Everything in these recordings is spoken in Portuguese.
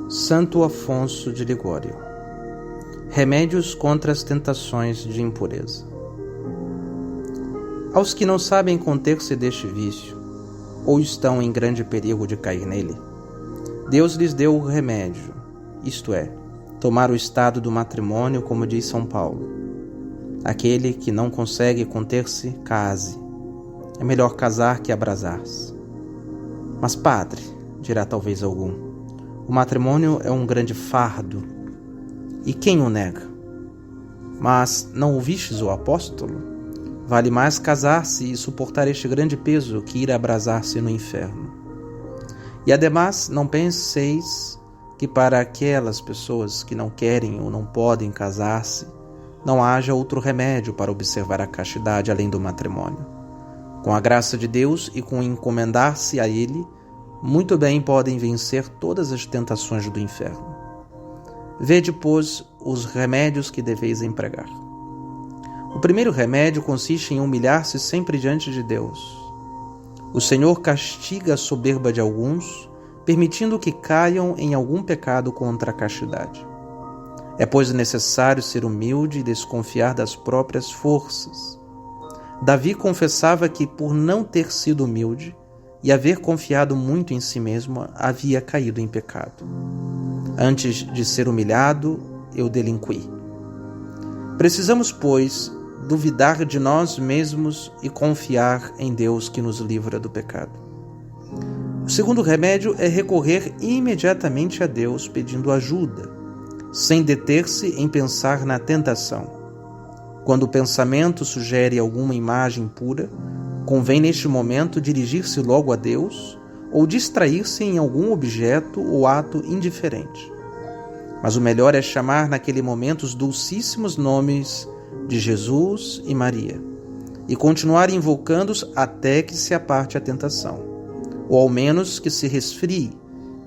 Santo Afonso de Ligório. Remédios contra as tentações de impureza. Aos que não sabem conter-se deste vício, ou estão em grande perigo de cair nele, Deus lhes deu o remédio, isto é, tomar o estado do matrimônio, como diz São Paulo. Aquele que não consegue conter-se, case. É melhor casar que abrasar-se. Mas, padre, dirá talvez algum, o matrimônio é um grande fardo, e quem o nega? Mas não ouvistes o apóstolo? Vale mais casar-se e suportar este grande peso que ir abrasar-se no inferno. E ademais, não penseis que para aquelas pessoas que não querem ou não podem casar-se, não haja outro remédio para observar a castidade além do matrimônio. Com a graça de Deus e com encomendar-se a Ele, muito bem podem vencer todas as tentações do inferno. Vede, pois, os remédios que deveis empregar. O primeiro remédio consiste em humilhar-se sempre diante de Deus. O Senhor castiga a soberba de alguns, permitindo que caiam em algum pecado contra a castidade. É, pois, necessário ser humilde e desconfiar das próprias forças. Davi confessava que, por não ter sido humilde e haver confiado muito em si mesmo, havia caído em pecado. Antes de ser humilhado, eu delinqui. Precisamos, pois, duvidar de nós mesmos e confiar em Deus que nos livra do pecado. O segundo remédio é recorrer imediatamente a Deus pedindo ajuda, sem deter-se em pensar na tentação. Quando o pensamento sugere alguma imagem impura, convém neste momento dirigir-se logo a Deus ou distrair-se em algum objeto ou ato indiferente. Mas o melhor é chamar naquele momento os dulcíssimos nomes de Jesus e Maria e continuar invocando-os até que se aparte a tentação, ou ao menos que se resfrie,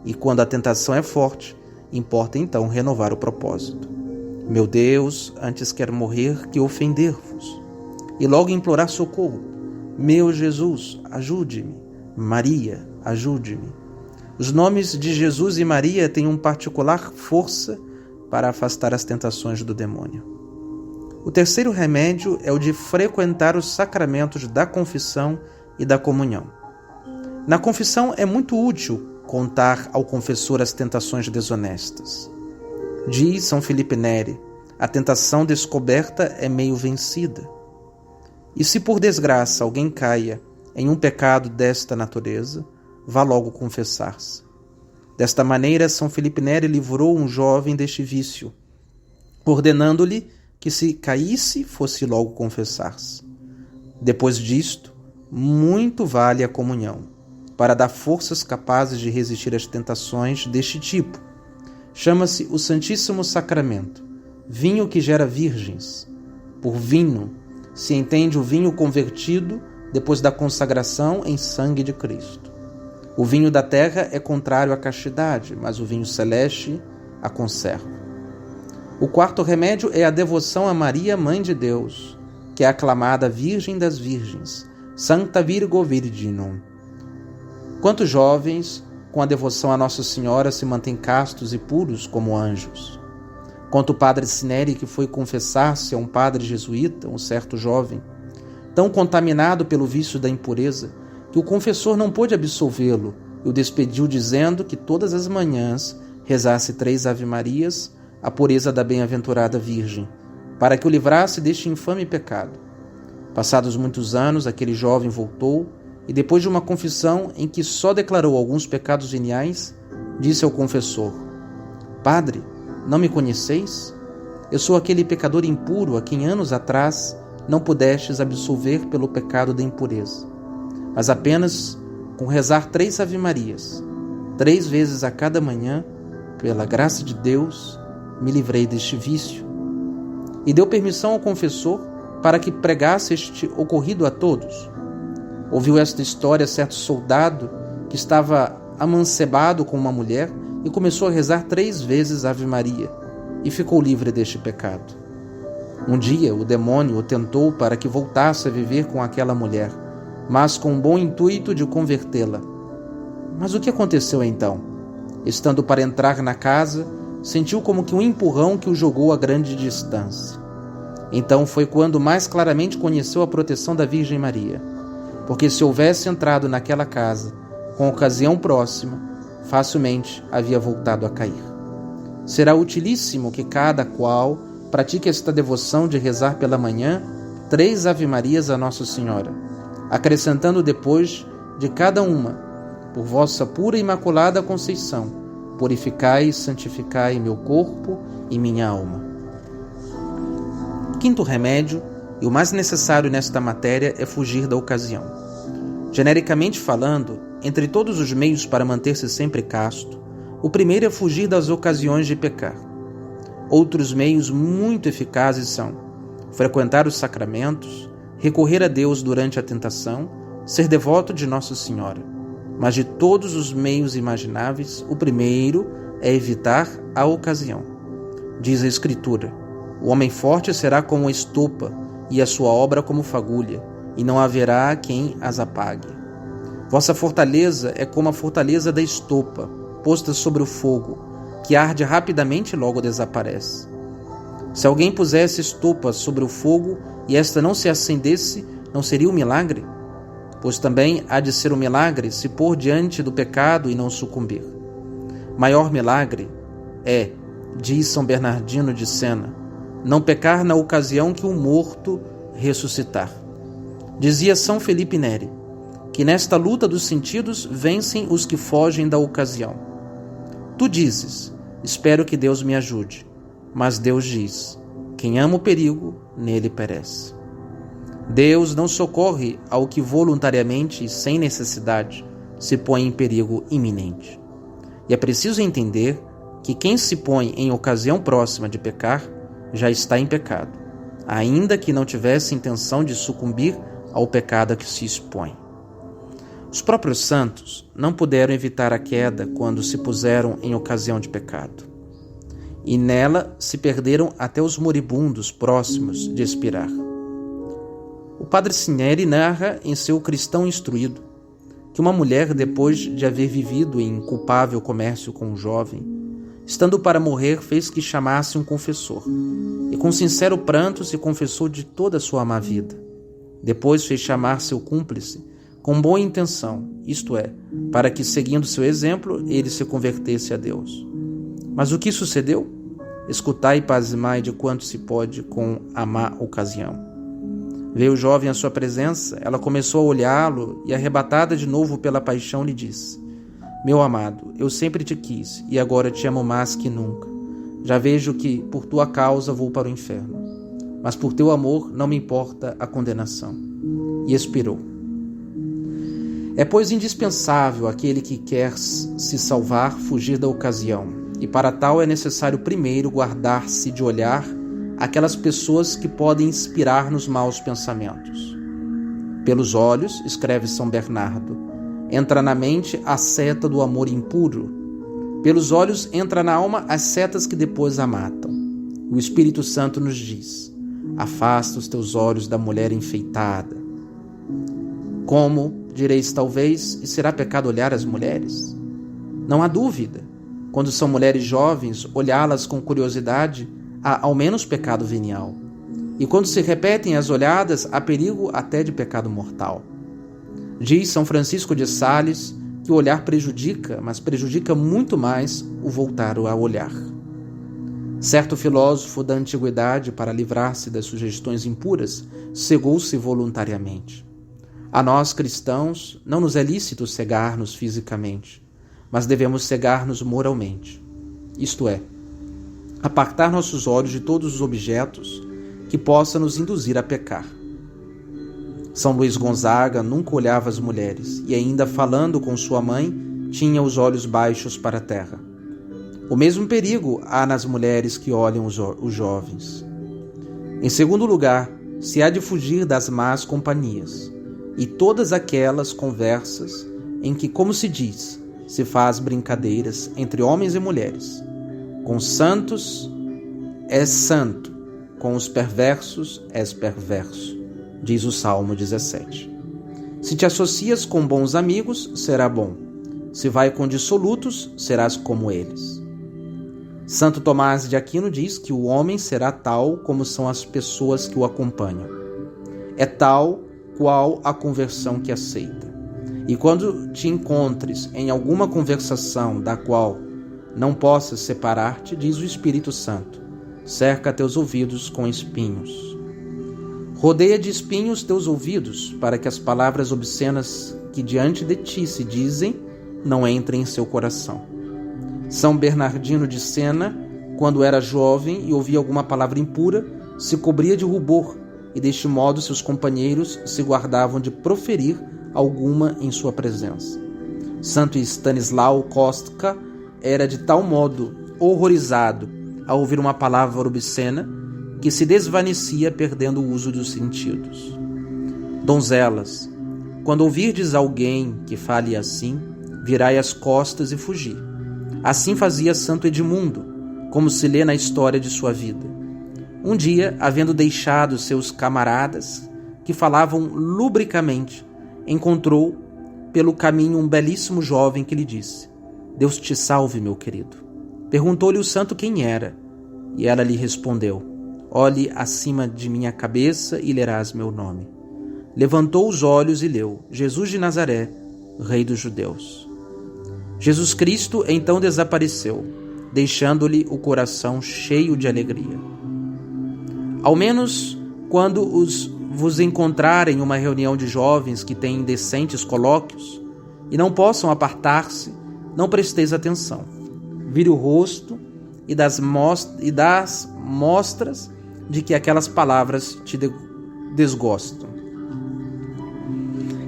e quando a tentação é forte, importa então renovar o propósito. Meu Deus, antes quero morrer que ofender-vos. E logo implorar socorro. Meu Jesus, ajude-me. Maria, ajude-me. Os nomes de Jesus e Maria têm uma particular força para afastar as tentações do demônio. O terceiro remédio é o de frequentar os sacramentos da confissão e da comunhão. Na confissão é muito útil contar ao confessor as tentações desonestas. Diz São Felipe Neri, a tentação descoberta é meio vencida. E se por desgraça alguém caia em um pecado desta natureza, vá logo confessar-se. Desta maneira, São Felipe Neri livrou um jovem deste vício, ordenando-lhe que se caísse, fosse logo confessar-se. Depois disto, muito vale a comunhão, para dar forças capazes de resistir às tentações deste tipo. Chama-se o Santíssimo Sacramento, vinho que gera virgens. Por vinho se entende o vinho convertido depois da consagração em sangue de Cristo. O vinho da terra é contrário à castidade, mas o vinho celeste a conserva. O quarto remédio é a devoção a Maria, Mãe de Deus, que é aclamada Virgem das Virgens, Sancta Virgo Virginum. Quantos jovens, com a devoção a Nossa Senhora, se mantêm castos e puros como anjos? Quanto o padre Sineri, que foi confessar-se a um padre jesuíta, um certo jovem, tão contaminado pelo vício da impureza, que o confessor não pôde absolvê-lo e o despediu dizendo que todas as manhãs rezasse 3 Ave-Marias à pureza da bem-aventurada Virgem, para que o livrasse deste infame pecado. Passados muitos anos, aquele jovem voltou e, depois de uma confissão em que só declarou alguns pecados veniais, disse ao confessor: Padre, não me conheceis? Eu sou aquele pecador impuro a quem anos atrás não pudestes absolver pelo pecado da impureza. Mas apenas com rezar 3 Ave-Marias, 3 vezes a cada manhã, pela graça de Deus, me livrei deste vício. E deu permissão ao confessor para que pregasse este ocorrido a todos. Ouviu esta história certo soldado que estava amancebado com uma mulher e começou a rezar 3 vezes Ave Maria e ficou livre deste pecado. Um dia o demônio o tentou para que voltasse a viver com aquela mulher, mas com o bom intuito de convertê-la. Mas o que aconteceu então? Estando para entrar na casa, sentiu como que um empurrão que o jogou a grande distância. Então foi quando mais claramente conheceu a proteção da Virgem Maria, porque se houvesse entrado naquela casa, com ocasião próxima, facilmente havia voltado a cair. Será utilíssimo que cada qual pratique esta devoção de rezar pela manhã 3 Ave-Marias a Nossa Senhora, acrescentando depois de cada uma: por vossa pura e imaculada Conceição, purificai e santificai meu corpo e minha alma. Quinto remédio, e o mais necessário nesta matéria, é fugir da ocasião. Genericamente falando, entre todos os meios para manter-se sempre casto, o primeiro é fugir das ocasiões de pecar. Outros meios muito eficazes são frequentar os sacramentos, recorrer a Deus durante a tentação, ser devoto de Nossa Senhora. Mas de todos os meios imagináveis, o primeiro é evitar a ocasião. Diz a Escritura: o homem forte será como estopa, e a sua obra como fagulha, e não haverá quem as apague. Vossa fortaleza é como a fortaleza da estopa, posta sobre o fogo, que arde rapidamente e logo desaparece. Se alguém pusesse estopa sobre o fogo e esta não se acendesse, não seria um milagre? Pois também há de ser um milagre se pôr diante do pecado e não sucumbir. Maior milagre é, diz São Bernardino de Sena, não pecar na ocasião que o morto ressuscitar. Dizia São Felipe Neri, que nesta luta dos sentidos vencem os que fogem da ocasião. Tu dizes: espero que Deus me ajude. Mas Deus diz: quem ama o perigo, nele perece. Deus não socorre ao que voluntariamente e sem necessidade se põe em perigo iminente. E é preciso entender que quem se põe em ocasião próxima de pecar já está em pecado, ainda que não tivesse intenção de sucumbir ao pecado a que se expõe. Os próprios santos não puderam evitar a queda quando se puseram em ocasião de pecado, e nela se perderam até os moribundos próximos de expirar. O padre Cinieri narra em seu Cristão Instruído que uma mulher, depois de haver vivido em culpável comércio com um jovem, estando para morrer, fez que chamasse um confessor, e com sincero pranto se confessou de toda a sua má vida. Depois fez chamar seu cúmplice, com boa intenção, isto é, para que, seguindo seu exemplo, ele se convertesse a Deus. Mas o que sucedeu? Escutai e pasmai de quanto se pode com a má ocasião. Veio o jovem à sua presença, ela começou a olhá-lo e, arrebatada de novo pela paixão, lhe disse: meu amado, eu sempre te quis e agora te amo mais que nunca. Já vejo que, por tua causa, vou para o inferno, mas por teu amor não me importa a condenação. E expirou. É, pois, indispensável aquele que quer se salvar fugir da ocasião, e para tal é necessário primeiro guardar-se de olhar aquelas pessoas que podem inspirar-nos maus pensamentos. Pelos olhos, escreve São Bernardo, entra na mente a seta do amor impuro. Pelos olhos entra na alma as setas que depois a matam. O Espírito Santo nos diz: afasta os teus olhos da mulher enfeitada. Como, direis talvez, e será pecado olhar as mulheres? Não há dúvida. Quando são mulheres jovens, olhá-las com curiosidade há ao menos pecado venial. E quando se repetem as olhadas, há perigo até de pecado mortal. Diz São Francisco de Sales que o olhar prejudica, mas prejudica muito mais o voltar a olhar. Certo filósofo da antiguidade, para livrar-se das sugestões impuras, cegou-se voluntariamente. A nós, cristãos, não nos é lícito cegar-nos fisicamente, mas devemos cegar-nos moralmente. Isto é, apartar nossos olhos de todos os objetos que possam nos induzir a pecar. São Luís Gonzaga nunca olhava as mulheres e, ainda falando com sua mãe, tinha os olhos baixos para a terra. O mesmo perigo há nas mulheres que olham os jovens. Em segundo lugar, se há de fugir das más companhias e todas aquelas conversas em que, como se diz, se faz brincadeiras entre homens e mulheres. Com santos és santo, com os perversos és perverso, diz o Salmo 17. Se te associas com bons amigos, será bom, Se vai com dissolutos, serás como eles. Santo Tomás de Aquino diz que o homem será tal como são as pessoas que o acompanham. É tal qual a conversão que aceita. E quando te encontres em alguma conversação da qual não possas separar-te, diz o Espírito Santo, cerca teus ouvidos com espinhos. Rodeia de espinhos teus ouvidos, para que as palavras obscenas que diante de ti se dizem não entrem em seu coração. São Bernardino de Sena, quando era jovem e ouvia alguma palavra impura, se cobria de rubor, e deste modo seus companheiros se guardavam de proferir alguma em sua presença. Santo Stanislau Kostka era de tal modo horrorizado ao ouvir uma palavra obscena que se desvanecia perdendo o uso dos sentidos. Donzelas, quando ouvirdes alguém que fale assim, virai as costas e fugi. Assim fazia Santo Edmundo, como se lê na história de sua vida. Um dia, havendo deixado seus camaradas, que falavam lubricamente, encontrou pelo caminho um belíssimo jovem que lhe disse: Deus te salve, meu querido. Perguntou-lhe o santo quem era, e ela lhe respondeu: Olhe acima de minha cabeça e lerás meu nome. Levantou os olhos e leu: Jesus de Nazaré, Rei dos Judeus. Jesus Cristo então desapareceu, deixando-lhe o coração cheio de alegria. Ao menos quando vos encontrarem em uma reunião de jovens que têm indecentes colóquios e não possam apartar-se, não presteis atenção. Vire o rosto e das mostras de que aquelas palavras te desgostam.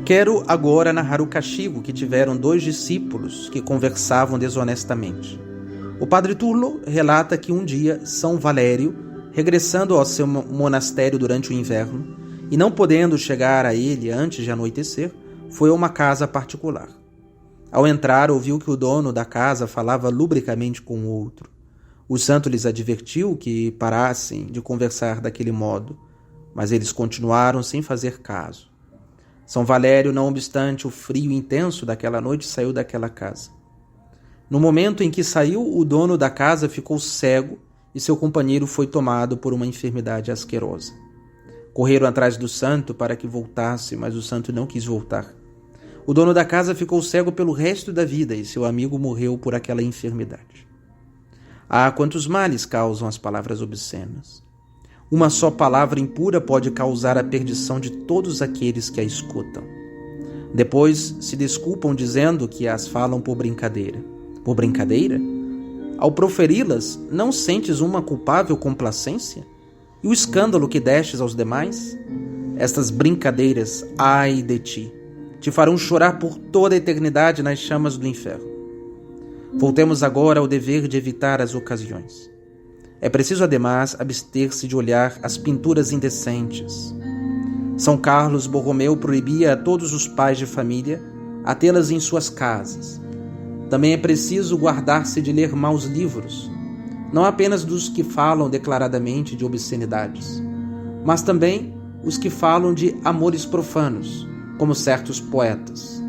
Quero agora narrar o castigo que tiveram 2 discípulos que conversavam desonestamente. O padre Turlo relata que um dia São Valério, regressando ao seu monastério durante o inverno, e não podendo chegar a ele antes de anoitecer, foi a uma casa particular. Ao entrar, ouviu que o dono da casa falava lubricamente com o outro. O santo lhes advertiu que parassem de conversar daquele modo, mas eles continuaram sem fazer caso. São Valério, não obstante o frio intenso daquela noite, saiu daquela casa. No momento em que saiu, o dono da casa ficou cego e seu companheiro foi tomado por uma enfermidade asquerosa. Correram atrás do santo para que voltasse, mas o santo não quis voltar. O dono da casa ficou cego pelo resto da vida e seu amigo morreu por aquela enfermidade. Ah, quantos males causam as palavras obscenas! Uma só palavra impura pode causar a perdição de todos aqueles que a escutam. Depois se desculpam dizendo que as falam por brincadeira. Por brincadeira? Ao proferi-las, não sentes uma culpável complacência? E o escândalo que destes aos demais? Estas brincadeiras, ai de ti, te farão chorar por toda a eternidade nas chamas do inferno. Voltemos agora ao dever de evitar as ocasiões. É preciso, ademais, abster-se de olhar as pinturas indecentes. São Carlos Borromeu proibia a todos os pais de família a tê-las em suas casas. Também é preciso guardar-se de ler maus livros, não apenas dos que falam declaradamente de obscenidades, mas também os que falam de amores profanos, como certos poetas.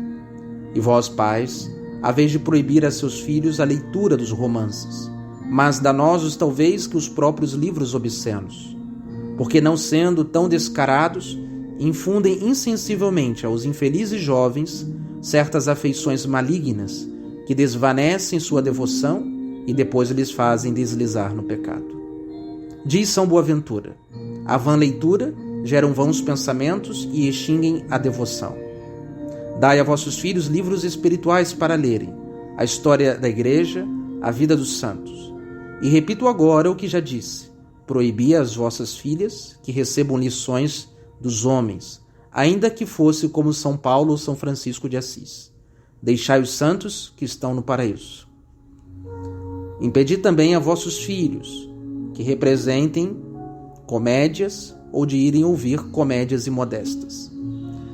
E vós, pais, haveis de proibir a seus filhos a leitura dos romances, mais danosos talvez que os próprios livros obscenos, porque, não sendo tão descarados, infundem insensivelmente aos infelizes jovens certas afeições malignas que desvanecem sua devoção e depois lhes fazem deslizar no pecado. Diz São Boaventura: a vã leitura geram vãos pensamentos e extinguem a devoção. Dai a vossos filhos livros espirituais para lerem, a história da Igreja, a vida dos santos. E repito agora o que já disse: proibi às vossas filhas que recebam lições dos homens, ainda que fosse como São Paulo ou São Francisco de Assis. Deixai os santos que estão no paraíso. Impedi também a vossos filhos que representem comédias ou de irem ouvir comédias imodestas.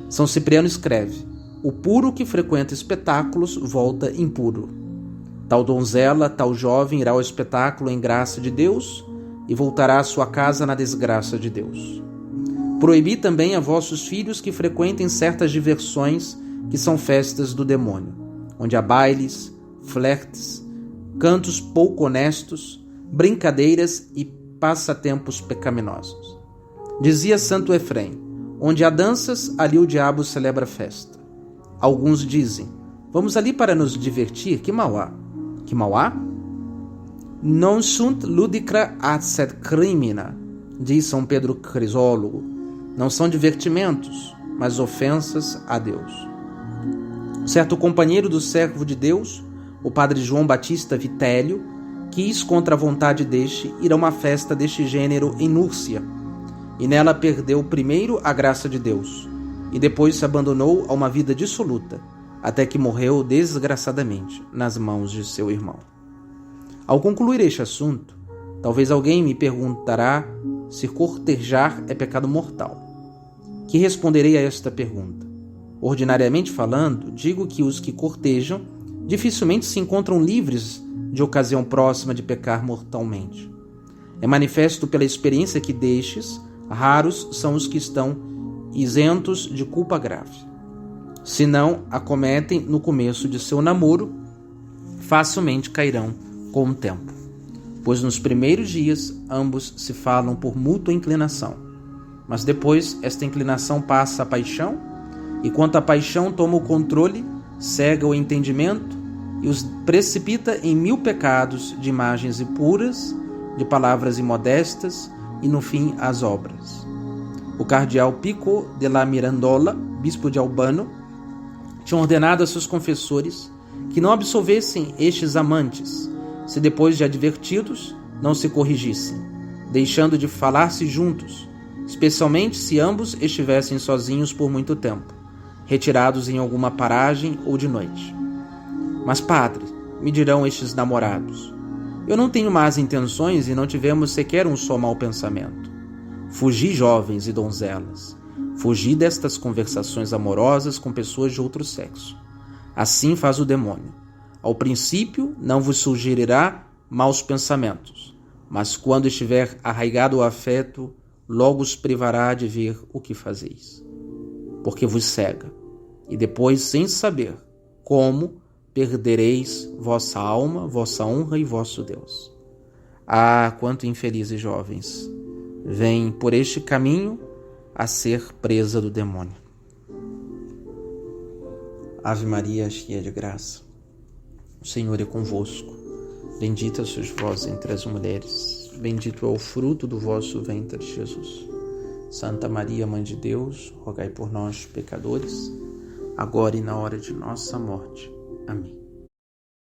São Cipriano escreve: o puro que frequenta espetáculos volta impuro. Tal donzela, tal jovem irá ao espetáculo em graça de Deus e voltará à sua casa na desgraça de Deus. Proibi também a vossos filhos que frequentem certas diversões que são festas do demônio, onde há bailes, flertes, cantos pouco honestos, brincadeiras e passatempos pecaminosos. Dizia Santo Efrém: onde há danças, ali o diabo celebra festa. Alguns dizem: vamos ali para nos divertir, que mal há? Que mal há? Non sunt ludicra ad sed crimina, diz São Pedro Crisólogo. Não são divertimentos, mas ofensas a Deus. Certo companheiro do servo de Deus, o padre João Batista Vitélio, quis, contra a vontade deste, ir a uma festa deste gênero em Núrcia, e nela perdeu primeiro a graça de Deus, e depois se abandonou a uma vida dissoluta, até que morreu desgraçadamente nas mãos de seu irmão. Ao concluir este assunto, talvez alguém me perguntará se cortejar é pecado mortal. Que responderei a esta pergunta? Ordinariamente falando, digo que os que cortejam dificilmente se encontram livres de ocasião próxima de pecar mortalmente. É manifesto pela experiência que destes, raros são os que estão isentos de culpa grave. Se não a cometem no começo de seu namoro, facilmente cairão com o tempo, pois nos primeiros dias ambos se falam por mútua inclinação, mas depois esta inclinação passa à paixão, e quanto a paixão toma o controle, cega o entendimento e os precipita em 1000 pecados de imagens impuras, de palavras imodestas e no fim as obras. O cardeal Pico de la Mirandola, bispo de Albano, tinha ordenado a seus confessores que não absolvessem estes amantes, se depois de advertidos não se corrigissem, deixando de falar-se juntos, especialmente se ambos estivessem sozinhos por muito tempo, retirados em alguma paragem ou de noite. Mas, padre, me dirão estes namorados, eu não tenho más intenções e não tivemos sequer um só mau pensamento. Fugi, jovens e donzelas, fugi destas conversações amorosas com pessoas de outro sexo. Assim faz o demônio. Ao princípio não vos sugerirá maus pensamentos, mas quando estiver arraigado o afeto, logo os privará de ver o que fazeis. Porque vos cega, e depois, sem saber como, perdereis vossa alma, vossa honra e vosso Deus. Ah, quanto infelizes jovens vêm por este caminho a ser presa do demônio. Ave Maria, cheia de graça, o Senhor é convosco. Bendita sois vós entre as mulheres, bendito é o fruto do vosso ventre, Jesus. Santa Maria, Mãe de Deus, rogai por nós, pecadores, agora e na hora de nossa morte. Amém.